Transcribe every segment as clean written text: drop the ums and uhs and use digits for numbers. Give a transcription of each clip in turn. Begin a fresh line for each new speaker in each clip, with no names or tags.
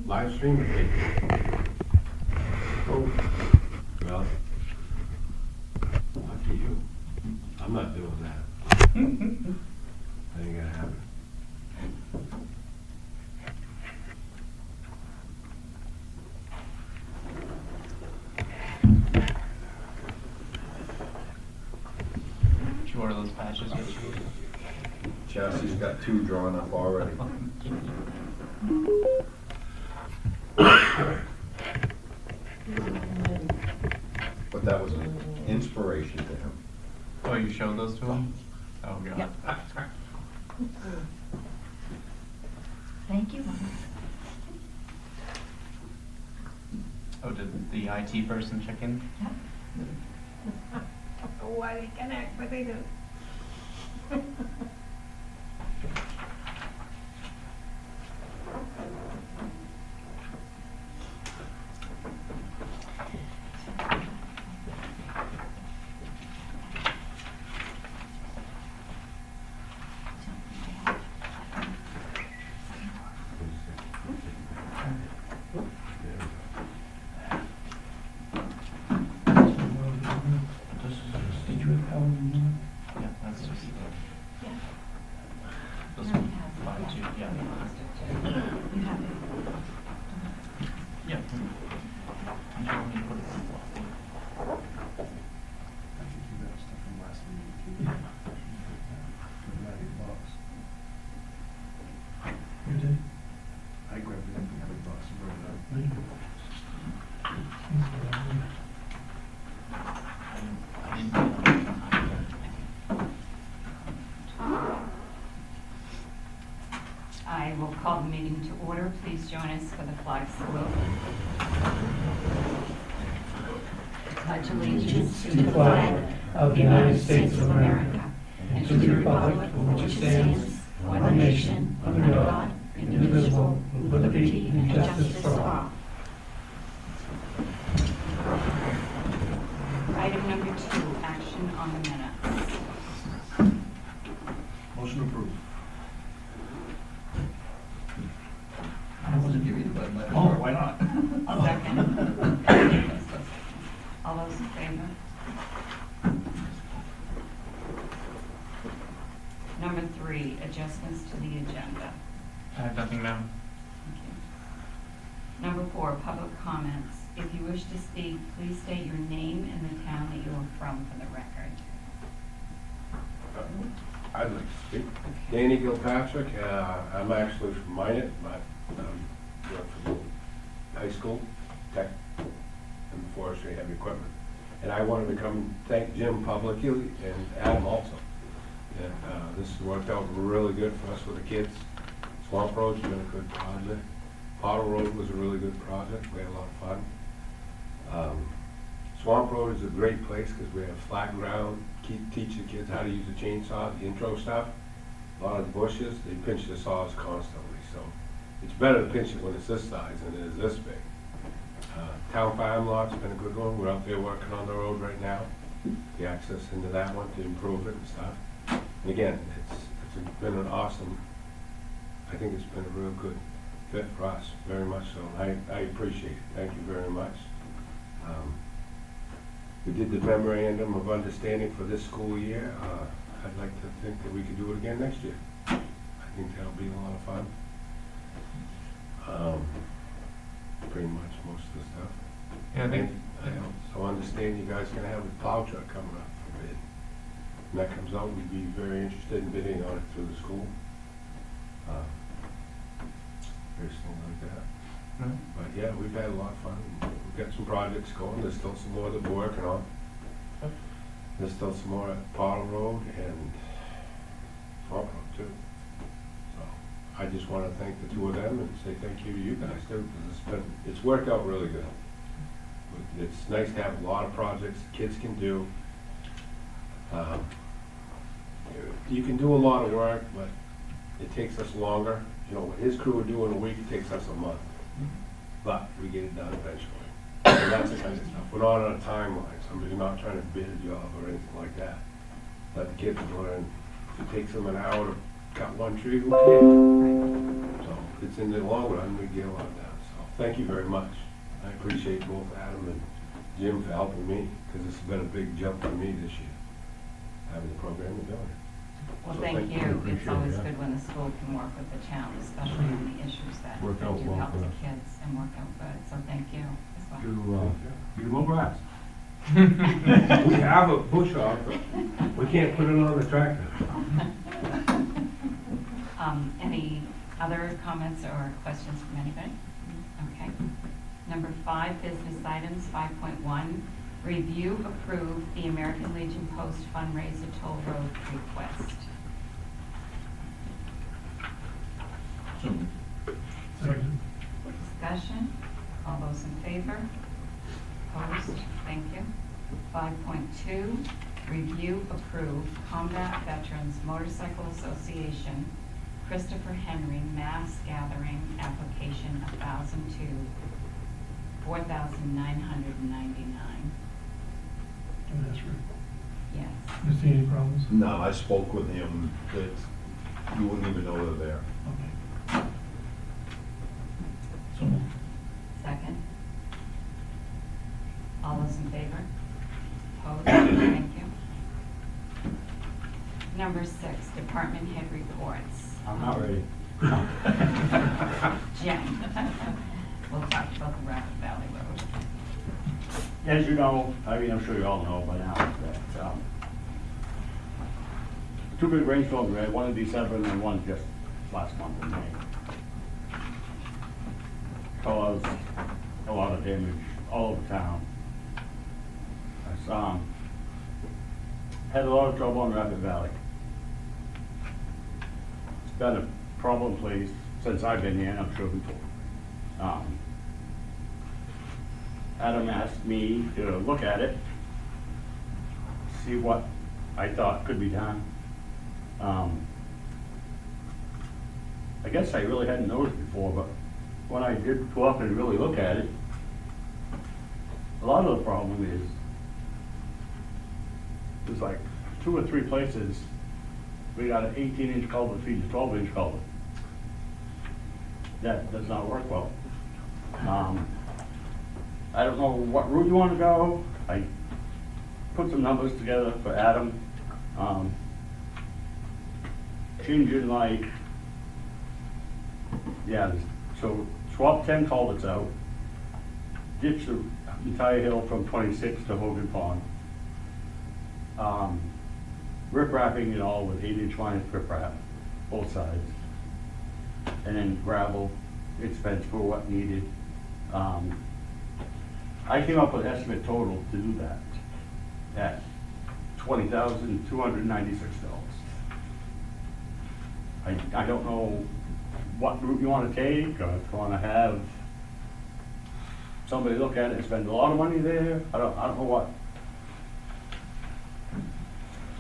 live stream it, maybe.
Oh,
Well, lucky you. I'm not doing that. That ain't gonna happen.
Did you order those patches yet?
Chelsea's got 2 drawn up already. But that was an inspiration to him.
Oh, you showed those to him? Oh, God.
Yep. Thank you, Mom.
Oh, did the IT person check in?
Yep.
Don't know why they connect, but they do.
Did you have one?
Yeah, that's just,
Yeah.
those
No,
are
we have.
fine too, yeah.
You have it.
Yeah. I'm sure we can put it in the block.
I think you got stuff from last meeting too. $90. You did? I grabbed it up from the box and brought it up.
I didn't.
I will call the meeting to order. Please join us for the flag salute. Pledge allegiance to the flag of the United States of America and to the republic for which it stands, one nation, under God, indivisible, with liberty and justice for all. Item number 2, action on the minutes.
Motion approved. I wasn't giving you that, but. Oh, why not?
Second. All those in favor? Number 3, adjustments to the agenda.
I have nothing now.
Thank you. Number 4, public comments. If you wish to speak, please state your name and the town that you are from for the record.
I'd like to speak. Danny Gilpatrick, I'm actually from Maine, but went from high school, tech, and forestry, heavy equipment. And I wanted to come and thank Jim publicly and Adam also. And this has worked out really good for us with the kids. Swamp Road's been a good project. Pottle Road was a really good project. We had a lot of fun. Swamp Road is a great place because we have flat ground, teach the kids how to use a chainsaw, the intro stuff. A lot of the bushes, they pinch the saws constantly, so it's better to pinch it when it's this size than it is this big. Town Farm Lot's been a good one. We're out there working on the road right now, the access into that one to improve it and stuff. And again, it's been an awesome, I think it's been a real good fit for us, very much so. I appreciate it. Thank you very much. We did the memorandum of understanding for this school year. I'd like to think that we could do it again next year. I think that'll be a lot of fun. Pretty much most of the stuff.
Yeah, I think,
I also understand you guys are gonna have the plow truck coming up for bid. When that comes out, we'd be very interested in bidding on it through the school. Very something like that.
no?
But yeah, we've had a lot of fun. We've got some projects going. There's still some more that we're working on. There's still some more at Pottle Road and Swamp Road too. So I just want to thank the two of them and say thank you to you guys too, because it's worked out really good. It's nice to have a lot of projects the kids can do. You can do a lot of work, but it takes us longer. You know, what his crew would do in a week, it takes us a month. But we get it done eventually. And that's the kind of stuff. We're not on a timeline. Somebody's not trying to bid a job or anything like that. Let the kids learn. If it takes them an hour to cut one tree, who cares? So if it's in the long run, we get a lot done. So Thank you very much. I appreciate both Adam and Jim for helping me, because it's been a big jump for me this year, having the program and doing it.
Well,
So
thank you.
appreciate
It's always
it, yeah.
good when the school can work with the town, especially on the issues that
Worked
that
out
do
well
help
for
the
us.
kids and work out good. So thank you as well.
You mow grass. We have a bush hog, but we can't put it on the tractor.
Any other comments or questions from anybody? Okay. Number 5, business items, 5.1, review, approve the American Legion Post fundraiser toll road request.
So,
Second.
Discussion, all those in favor? Opposed? Thank you. 5.2, review, approve Combat Veterans Motorcycle Association Christopher Henry Mass Gathering Application 1,002, $4,999.
And that's right.
Yes.
You see any problems?
No, I spoke with him, that you wouldn't even know they're there.
Okay. So moved.
Second. All those in favor? Opposed? Thank you. Number 6, department head reports.
I'm not ready.
Jen. We'll talk about the Rapid Valley Road.
As you know, I mean, I'm sure you all know by now, that, 2 big rainstorms, we had one in December and then one just last month in May. Caused a lot of damage all over town. I had a lot of trouble in Rapid Valley. It's been a problem place since I've been here, and I'm sure before. Adam asked me to look at it, see what I thought could be done. I guess I really hadn't noticed before, but when I did go up and really look at it, a lot of the problem is there's like 2 or 3 places we got an 18-inch culvert feeds a 12-inch culvert. That does not work well. I don't know what route you want to go. I put some numbers together for Adam. Changing like, yeah, so swap 10 culverts out, ditch the entire hill from 26 to Hogan Pond. Rip wrapping it all with 8-inch line rip wrap, both sides. And then gravel, expense for what needed. I came up with an estimate total to do that at $20,296. I don't know what route you want to take, or if you want to have somebody look at it and spend a lot of money there. I don't know what.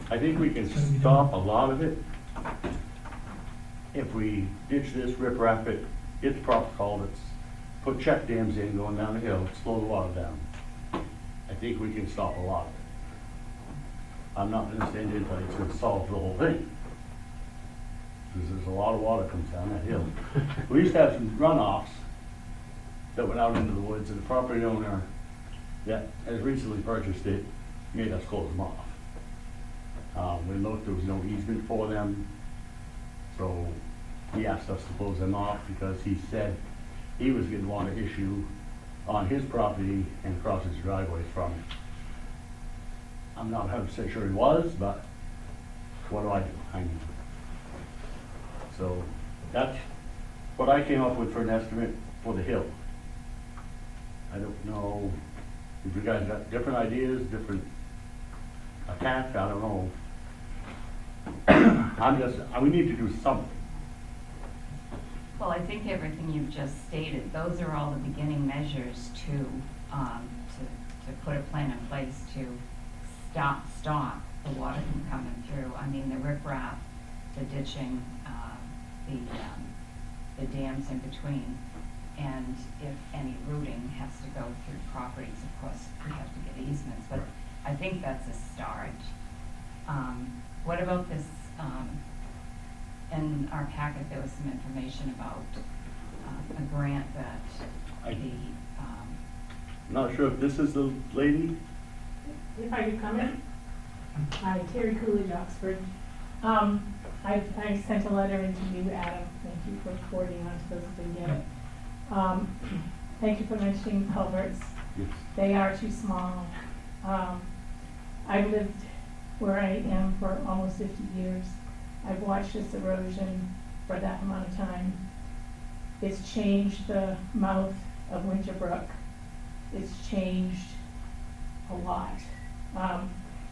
I think we can stop a lot of it if we ditch this, rip wrap it, get the proper culverts, put check dams in going down the hill, slow the water down. I think we can stop a lot of it. I'm not gonna stand in until it's gonna solve the whole thing. Because there's a lot of water comes down that hill. We used to have some runoffs that went out into the woods, and the property owner that has recently purchased it made us close them off. We looked, there was no easement for them, so he asked us to close them off because he said he was gonna want to issue on his property and across his driveways from it. I'm not 100% sure he was, but what do? I mean, so that's what I came up with for an estimate for the hill. I don't know if you guys got different ideas, different attack, I don't know. We need to do something.
Well, I think everything you've just stated, those are all the beginning measures to put a plan in place to stop the water from coming through. I mean, the riprap, the ditching, the dams in between, and if any routing has to go through properties, of course, we have to get easements, but I think that's a start. What about this, in our packet, there was some information about a grant that
I-
the,
Not sure if this is the lady?
If I could comment? Hi, Terry Coolidge, Oxford. I sent a letter into you, Adam, thank you for forwarding on to those who didn't get it. Thank you for mentioning culverts.
Yes.
They are too small. I've lived where I am for almost 50 years. I've watched this erosion for that amount of time. It's changed the mouth of Winter Brook. It's changed a lot.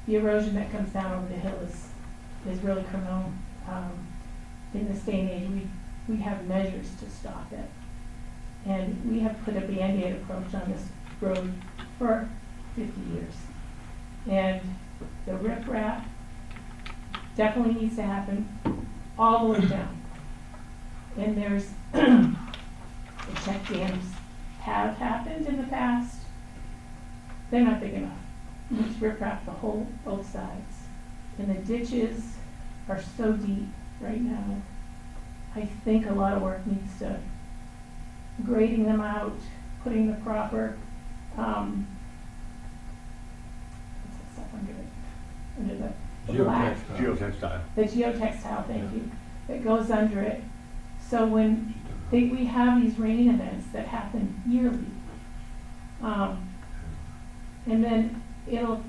The erosion that comes down over the hill is really criminal. In this day and age, we have measures to stop it. And we have put a Band-Aid approach on this road for 50 years. And the riprap definitely needs to happen all the way down. And there's, the check dams have happened in the past. They're not big enough. You need to riprap both sides. And the ditches are so deep right now. I think a lot of work needs to, grading them out, putting the proper, what's that stuff under it? Under the black,
Geotextile.
Geotextile.
the geotextile, thank you, that goes under it. So when we have these rain events that happen yearly, and then it'll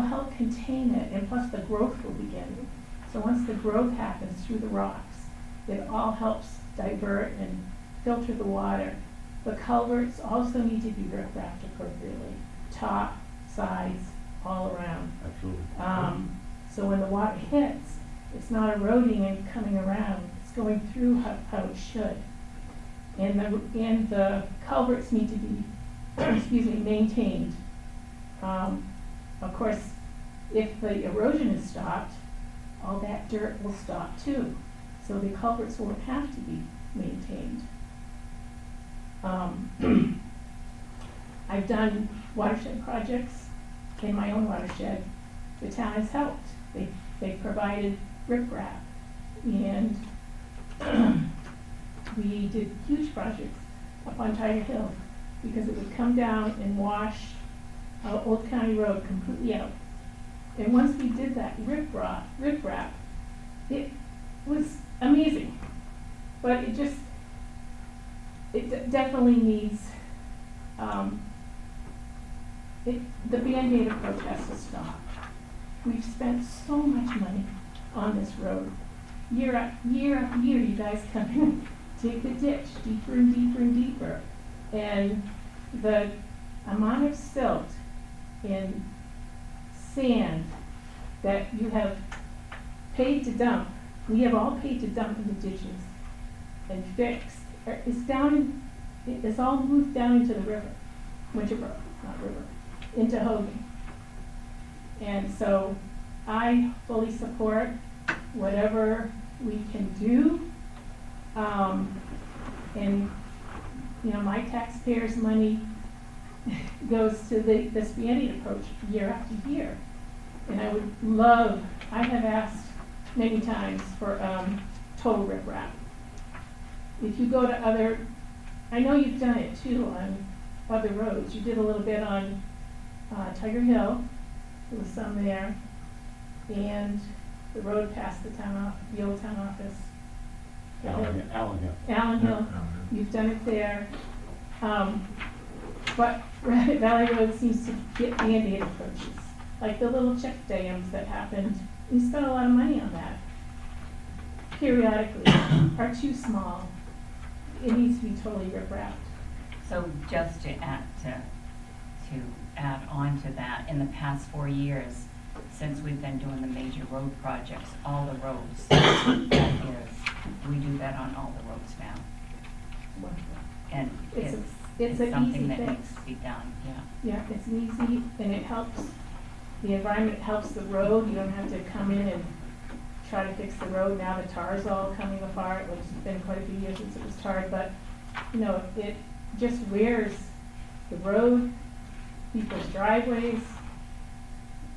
help contain it, and plus the growth will begin. So once the growth happens through the rocks, it all helps divert and filter the water. The culverts also need to be ripraped appropriately, top, sides, all around.
Absolutely.
So when the water hits, it's not eroding and coming around, it's going through how it should. And the culverts need to be, excuse me, maintained. Of course, if the erosion is stopped, all that dirt will stop too. So the culverts won't have to be maintained. I've done watershed projects in my own watershed. The town has helped. They provided riprap, and we did huge projects up on Tiger Hill because it would come down and wash Old County Road completely out. And once we did that riprap, it was amazing. But it definitely needs, the Band-Aid approach has to stop. We've spent so much money on this road. Year after year, you guys come in, dig the ditch deeper and deeper and deeper. And the amount of silt and sand that you have paid to dump, we have all paid to dump in the ditches and fixed, it's all moved down into the river, Winter Brook, not river, into Hogan. And so I fully support whatever we can do. And, you know, my taxpayers' money goes to this Band-Aid approach year after year. And I have asked many times for total riprap. If you go to I know you've done it too on other roads. You did a little bit on Tiger Hill. There was some there. And the road past the old town office.
Allen Hill.
Allen Hill, you've done it there. But Rabbit Valley Road seems to get Band-Aid approaches. Like the little check dams that happened, we spent a lot of money on that. Periodically, are too small. It needs to be totally ripraped.
so just to add on to that, in the past 4 years, since we've been doing the major road projects, all the roads, we do that on all the roads now.
Wonderful.
And
It's
it's
an
something
easy
that
fix.
needs to be done, yeah.
Yeah, it's easy and it helps the environment, it helps the road. You don't have to come in and try to fix the road. Now the tar's all coming apart, which has been quite a few years since it was tarred, but, you know, it just wears the road, people's driveways,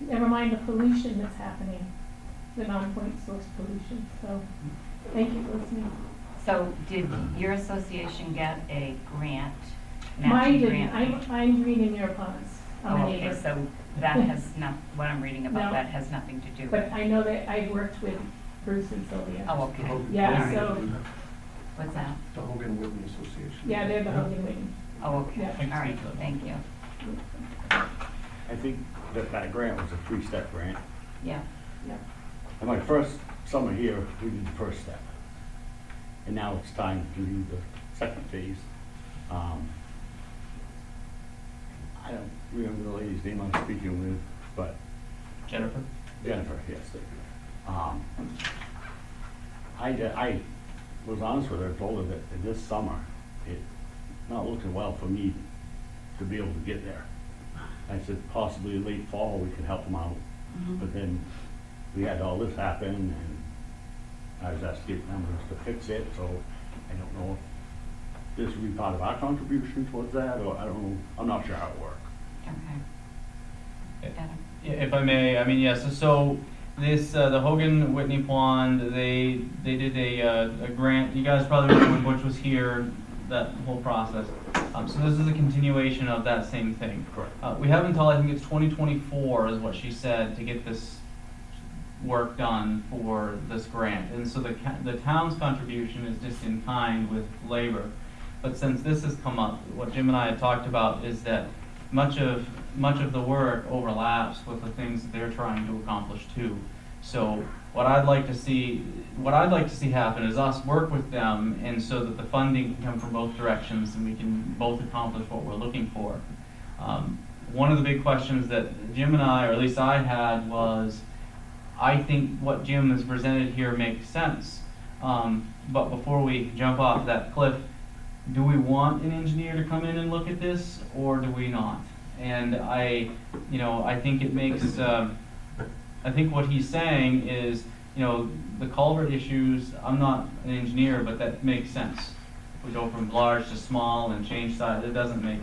never mind the pollution that's happening, the non-point source pollution. So, thank you for listening.
So did your association get a grant
Mine
matching
didn't,
grant?
I'm reading their ponds, I'm
Oh,
a
okay,
neighbor.
so that has not, what I'm reading about
No.
that has nothing to do with.
But I know that I worked with Bruce and Sylvia.
Oh, okay.
Yeah,
All right.
so,
What's that?
The Hogan Whitney Association.
yeah, they're the Hogan Wing.
Oh, okay,
Yeah.
all right, thank you.
I think that grant was a three-step grant.
Yeah,
And my first summer here, we did the first step. And now it's time to do the second phase. I don't remember the lady's name I'm speaking with, but
Jennifer?
Jennifer, yes, thank you. I was honest with her, told her that this summer, it's not looking well for me to be able to get there. I said possibly late fall, we could help them out.
Mhm.
But then we had all this happen, and I was asked to get numbers to fix it, so I don't know if this would be part of our contribution towards that, or I don't know, I'm not sure how it works.
okay. Adam?
Yeah, if I may, I mean, yes, so this, the Hogan Whitney Pond, they did a grant, you guys probably remember when Butch was here, that whole process. So this is a continuation of that same thing.
Correct.
We have until, I think it's 2024 is what she said, to get this work done for this grant. And so the town's contribution is just in kind with labor. But since this has come up, what Jim and I had talked about is that much of the work overlaps with the things that they're trying to accomplish too. So what I'd like to see happen is us work with them, and so that the funding can come from both directions and we can both accomplish what we're looking for. One of the big questions that Jim and I, or at least I had, was I think what Jim has presented here makes sense. But before we jump off that cliff, do we want an engineer to come in and look at this, or do we not? And I think it makes, I think what he's saying is, the culvert issues, I'm not an engineer, but that makes sense. If we go from large to small and change size, it doesn't make,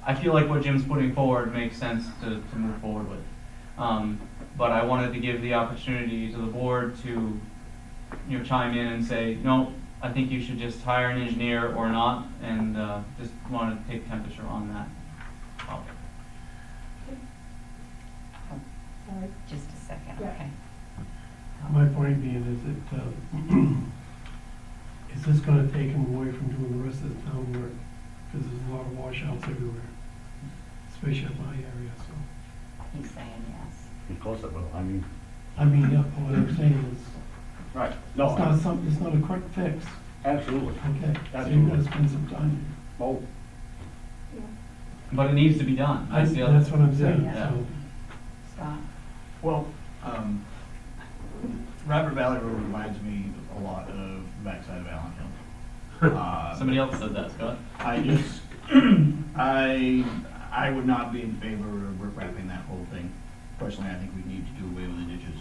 I feel like what Jim's putting forward makes sense to move forward with. But I wanted to give the opportunity to the board to, chime in and say, no, I think you should just hire an engineer or not, and just wanted to take temperature on that topic.
Sorry.
Just a second,
Yeah.
okay.
My point being is that, is this gonna take them away from doing the rest of the town work? Because there's a lot of washouts everywhere, especially in my area, so.
He's saying yes.
Of course it will,
Yeah, what I'm saying is,
right,
it's not a quick fix,
absolutely.
okay? So you
Absolutely.
gotta spend some time.
Oh,
But it needs to be done. That's the other.
That's what I'm saying,
Yeah.
so.
Scott?
Well, Rapid Valley Road reminds me a lot of the backside of Allen Hill.
Somebody else said that, Scott.
I just, I would not be in favor of rip-wrapping that whole thing. Personally, I think we need to do away with the ditches.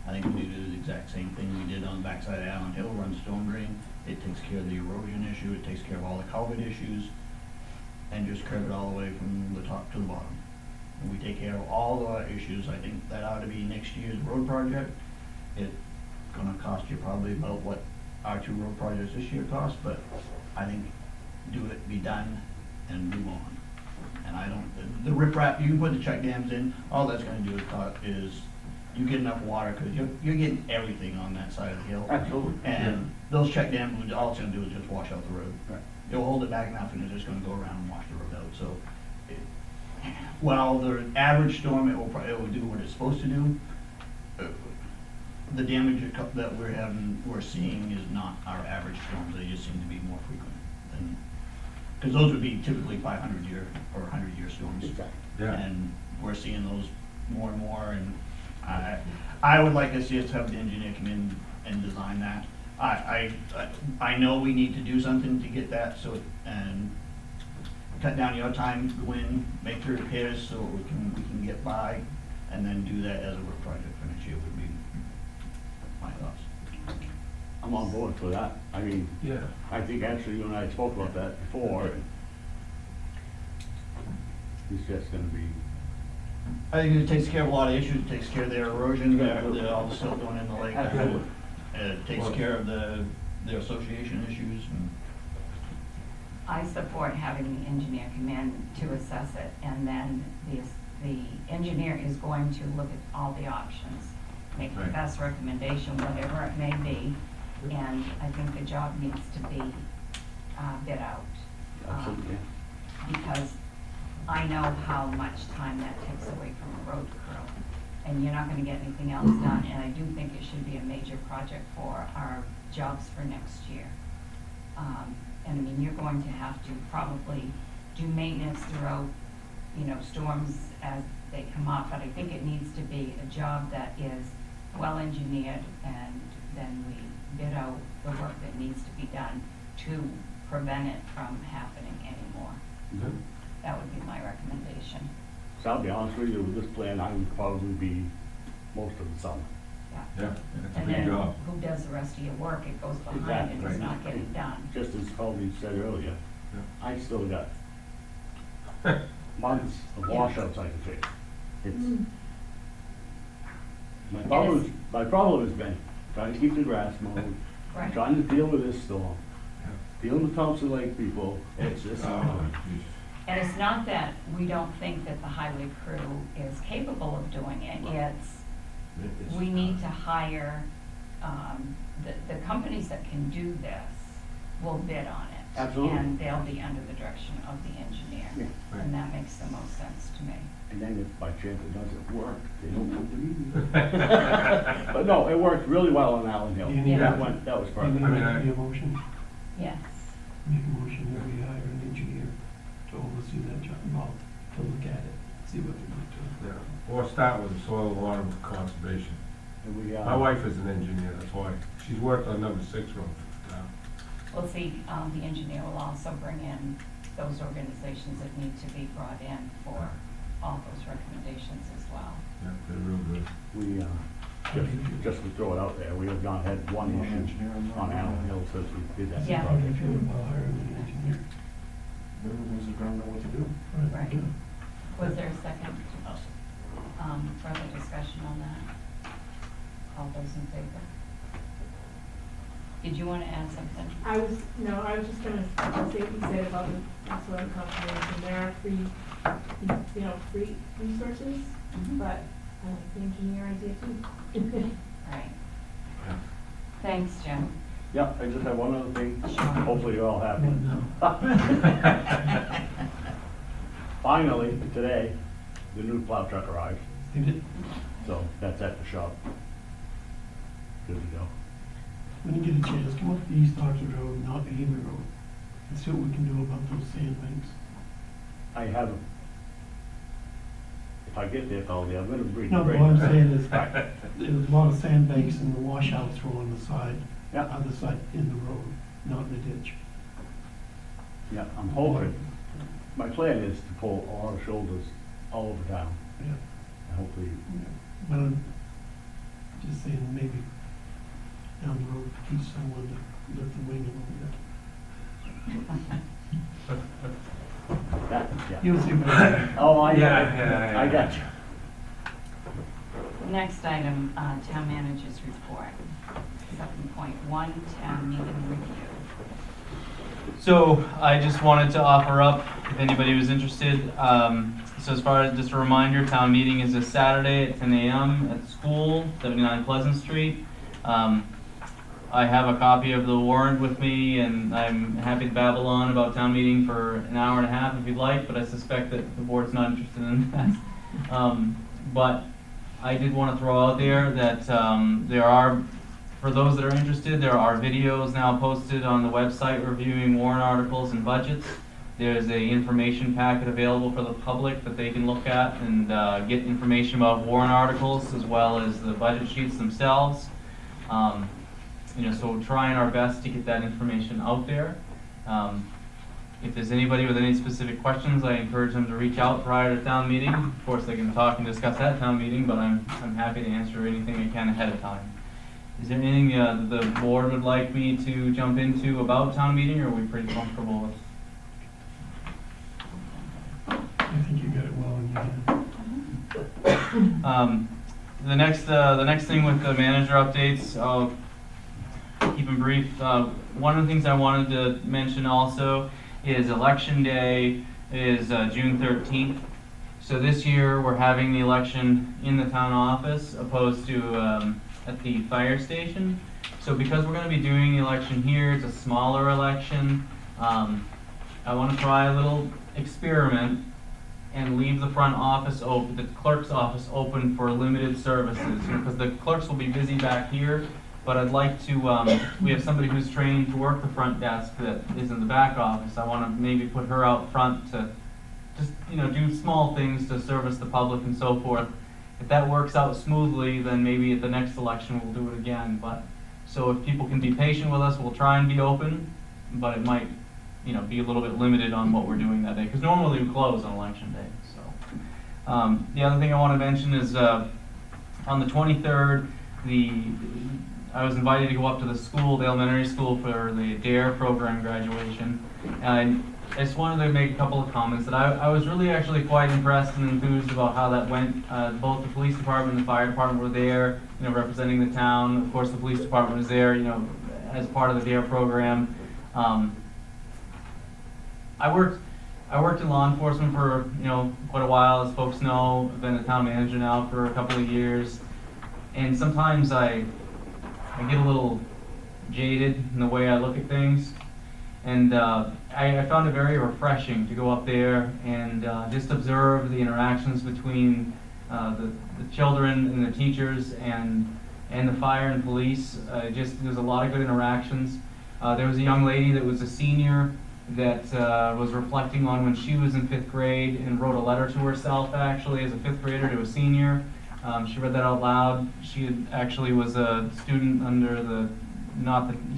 I think we need to do the exact same thing we did on the backside of Allen Hill, run storm drain. It takes care of the erosion issue, it takes care of all the culvert issues, and just curb it all the way from the top to the bottom. When we take care of all the issues, I think that ought to be next year's road project. It's gonna cost you probably about what our two road projects this year cost, but I think do it, be done, and move on. And I don't, the riprap, you can put the check dams in, all that's gonna do is you get enough water, cause you're getting everything on that side of the hill.
absolutely.
And those check dams, all it's gonna do is just wash out the road.
Right.
It'll hold it back enough and it's just gonna go around and wash the road out, so. While the average storm, it will do what it's supposed to do, the damage that we're seeing is not our average storms, they just seem to be more frequent than, cause those would be typically 500-year or 100-year storms.
Exactly.
Yeah.
And we're seeing those more and more, and I would like to see us have the engineer come in and design that. I know we need to do something to get that, so, and cut down your time, go in, make the repairs so we can get by, and then do that as a work project for next year would be my thoughts.
I'm on board for that.
Yeah.
I think actually you and I spoke about that before. It's just gonna be,
I think it takes care of a lot of issues, it takes care of their erosion, all the silt going in the lake.
Absolutely.
It takes care of their association issues, and
I support having the engineer come in to assess it, and then the engineer is going to look at all the options, make the
Right.
best recommendation, whatever it may be, and I think the job needs to be bid out.
Absolutely.
Because I know how much time that takes away from a road crew, and you're not gonna get anything else done, and I do think it should be a major project for our jobs for next year. And I mean, you're going to have to probably do maintenance throughout, you know, storms as they come up, but I think it needs to be a job that is well engineered, and then we bid out the work that needs to be done to prevent it from happening anymore. That would be my recommendation.
So I'll be honest with you, with this plan, I would probably be most of the summer.
Yeah, that's a
And
big
then
job.
who does the rest of your work? It goes behind
Exactly.
and it's not getting done.
Just as Colby said earlier,
Yeah.
I still got months of washouts I can fix. It's, my problem has been trying to keep the grass mowed,
Right.
trying to deal with this storm, dealing with Thompson Lake people, it's just.
Oh, geez.
And it's not that we don't think that the highway crew is capable of doing it.
It's-
We need to hire, the companies that can do this will bid on it.
Absolutely.
And they'll be under the direction of the engineer.
Yeah.
And that makes the most sense to me.
And then if by chance it doesn't work, they don't come to me. But no, it worked really well on Allen Hill.
You need
That
a-
went, that was
You
perfect.
need
I mean,
to be a motion,
Yes.
make a motion that we hire an engineer to oversee that job, well, to look at it, see what they look to.
Yeah. Or start with the soil and water conservation.
And we,
My wife is an engineer, that's why. She's worked on number 6 road now.
Well, see, the engineer will also bring in those organizations that need to be brought in for all those recommendations as well.
Yeah, they're real good.
we, just to throw it out there, we have not had one issue on Allen Hill since we did that
Yeah.
How do you
project.
feel about hiring an engineer?
Everyone's gonna know what to do.
Right. Was there a second? Further discussion on that? All those in favor? Did you want to add something?
I was just gonna say what you said about the soil conservation. There are free resources,
Mhm.
but I like the engineer idea too.
Right.
Yeah.
Thanks, Jim.
Yeah, I just have one other thing,
Sure.
hopefully you're all happy.
What now?
Finally, today, the new plow truck arrived,
Did it,
so that's at the shop. Good to go.
when you get a chance, come up to East Oxford Road, not the Hamer Road, and see what we can do about those sandbanks.
I haven't. If I get there, Colby, I'm gonna bring.
No, what I'm saying is, there's a lot of sandbanks and the washouts are on the side,
Yeah,
other side in the road, not in the ditch.
yeah, I'm hoping, my plan is to pull a lot of shoulders all over town,
Yeah.
and hopefully,
But I'm just saying, maybe down the road, teach someone to lift the wing a little bit.
that, yeah.
You'll see what I mean.
Oh, I,
Yeah.
I got you.
Next item, town manager's report. 7.1, town meeting review.
So I just wanted to offer up, if anybody was interested, so as far as just a reminder, town meeting is this Saturday at 10 a.m. at school, 79 Pleasant Street. I have a copy of the warrant with me, and I'm happy to babble on about town meeting for an hour and a half if you'd like, but I suspect that the board's not interested in that. But I did want to throw out there that there are, for those that are interested, there are videos now posted on the website reviewing warrant articles and budgets. There's a information packet available for the public that they can look at and get information about warrant articles as well as the budget sheets themselves. So we're trying our best to get that information out there. If there's anybody with any specific questions, I encourage them to reach out prior to town meeting. Of course, they can talk and discuss at town meeting, but I'm happy to answer anything I can ahead of time. Is there anything the board would like me to jump into about town meeting, or are we pretty comfortable with?
I think you got it well in your hand.
The next thing with the manager updates, I'll keep them brief. One of the things I wanted to mention also is Election Day is June 13th. So this year, we're having the election in the town office opposed to at the fire station. So because we're going to be doing the election here, it's a smaller election. I want to try a little experiment and leave the front office open, the clerk's office open for limited services, because the clerks will be busy back here. But I'd like to, we have somebody who's trained to work the front desk that is in the back office. I want to maybe put her out front to just, do small things to service the public and so forth. If that works out smoothly, then maybe at the next election we'll do it again. But so if people can be patient with us, we'll try and be open, but it might, be a little bit limited on what we're doing that day, because normally we close on election day. So the other thing I want to mention is on the 23rd, I was invited to go up to the school, the elementary school, for the DARE program graduation. And I just wanted to make a couple of comments that I was really actually quite impressed and enthused about how that went. Both the police department and the fire department were there, representing the town. Of course, the police department was there, as part of the DARE program. I worked in law enforcement for, quite a while, as folks know. I've been a town manager now for a couple of years. And sometimes I get a little jaded in the way I look at things. And I found it very refreshing to go up there and just observe the interactions between the children and the teachers and the fire and police. There's a lot of good interactions. There was a young lady that was a senior that was reflecting on when she was in 5th grade and wrote a letter to herself, actually, as a 5th grader to a senior. She read that out loud. She actually was a student under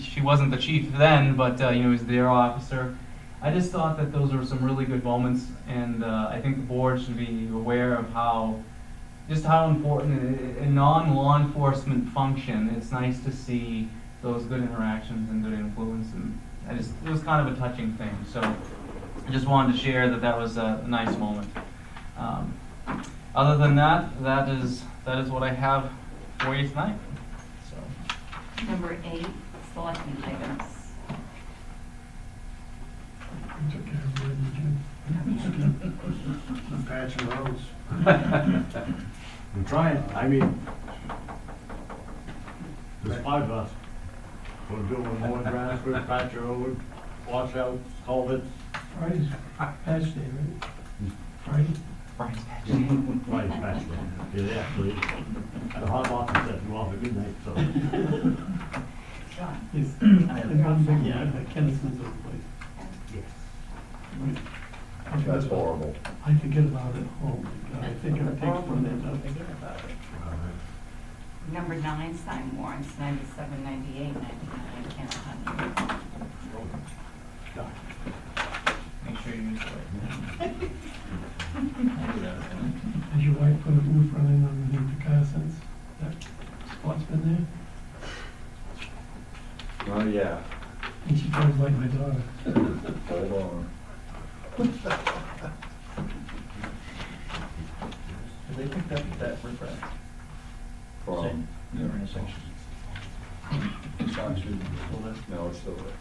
she wasn't the chief then, but was the DARE officer. I just thought that those were some really good moments, and I think the board should be aware of how important a non-law enforcement function. It's nice to see those good interactions and good influence, and it was kind of a touching thing. So I just wanted to share that was a nice moment. Other than that, that is what I have for you tonight. So.
Number 8, selectmen items.
You took care of it, did you?
I'm patching roads.
I'm trying, there's 5 of us. We're doing more grass, we're patch road, washouts, culverts.
Friday's patch day, right? Friday?
Brian's patching.
Right, patch day. Yeah, actually, the hot box said you off a good night, so.
Yes. And one big
Yeah.
one at Kennison's old place.
Yes.
That's horrible.
I forget about it. Oh my God, I think it takes one day to
Forget about it. Number 9, sign warrants, 97, 98, 99, and 100.
Make sure you use the right.
Has your wife put a roof running underneath the car since that spot's been there?
Oh, yeah.
And she drives like my daughter.
Hold on.
Have they picked up that riprap?
From,
The intersection. Assoc Street, still there?
no, it's still there.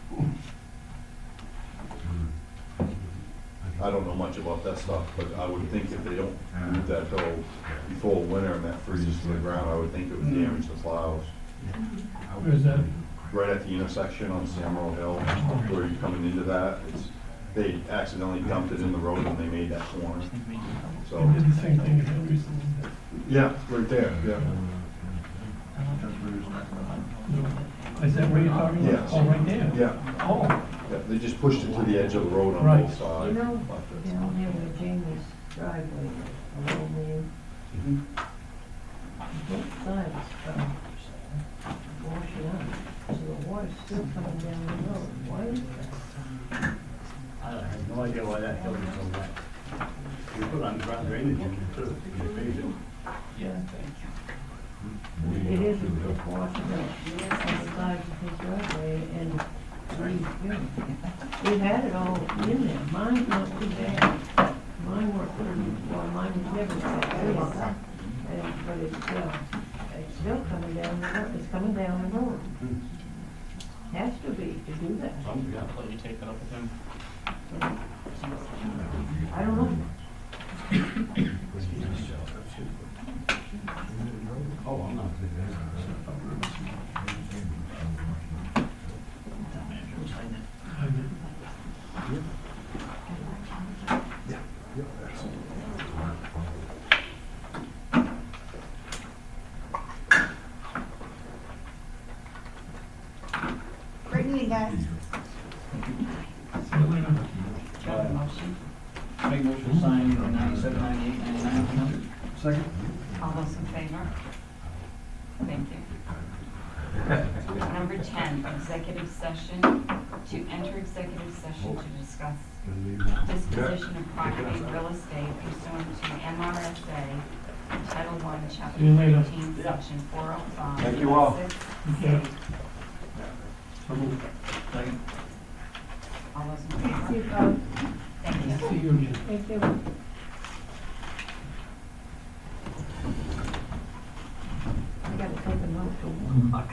I don't know much about that stuff, but I would think if they don't move that hill before winter and that freezes to the ground, I would think it would damage the plows.
Where's that?
Right at the intersection on Samro Hill, where you're coming into that, they accidentally dumped it in the road when they made that corner, so.
They did the same thing again recently.
Yeah, right there, yeah.
No. Is that where you're talking about?
Yes.
Oh, right there?
Yeah,
Oh,
yeah, they just pushed it to the edge of the road on
Right.
both sides.
Down there where Jamie's driveway, a little man, both sides, wash it out, so the water's still coming down the road. Why is that?
I have no idea why that hill is so wet. You put underground drainage in it too, you paved it.
It is just washing out on the sides of his driveway, and we've had it all in there. Mine's not too bad. Mine weren't pretty, well, mine was never that bad. But it's still coming down the road, it's coming down the road. Has to be to do that.
Some, yeah.
I'll let you take that up with him.
I don't know.
Oh, I'm not.
Town manager will sign it.
Great meeting, guys.
Do I have a motion? Make motion to sign 97, 98, 99 for now.
Second?
All those in favor? Thank you. Number 10, executive session, to enter executive session to discuss disposition of property, real estate pursuant to MRSA, Title I, Chapter
See you later.
13, Section 405.
Thank you all.
6C.
Yeah.
Second.
All those in favor?
See you, Bob.
Thank you.
See you again.
Thank you.
I gotta take them out for a walk.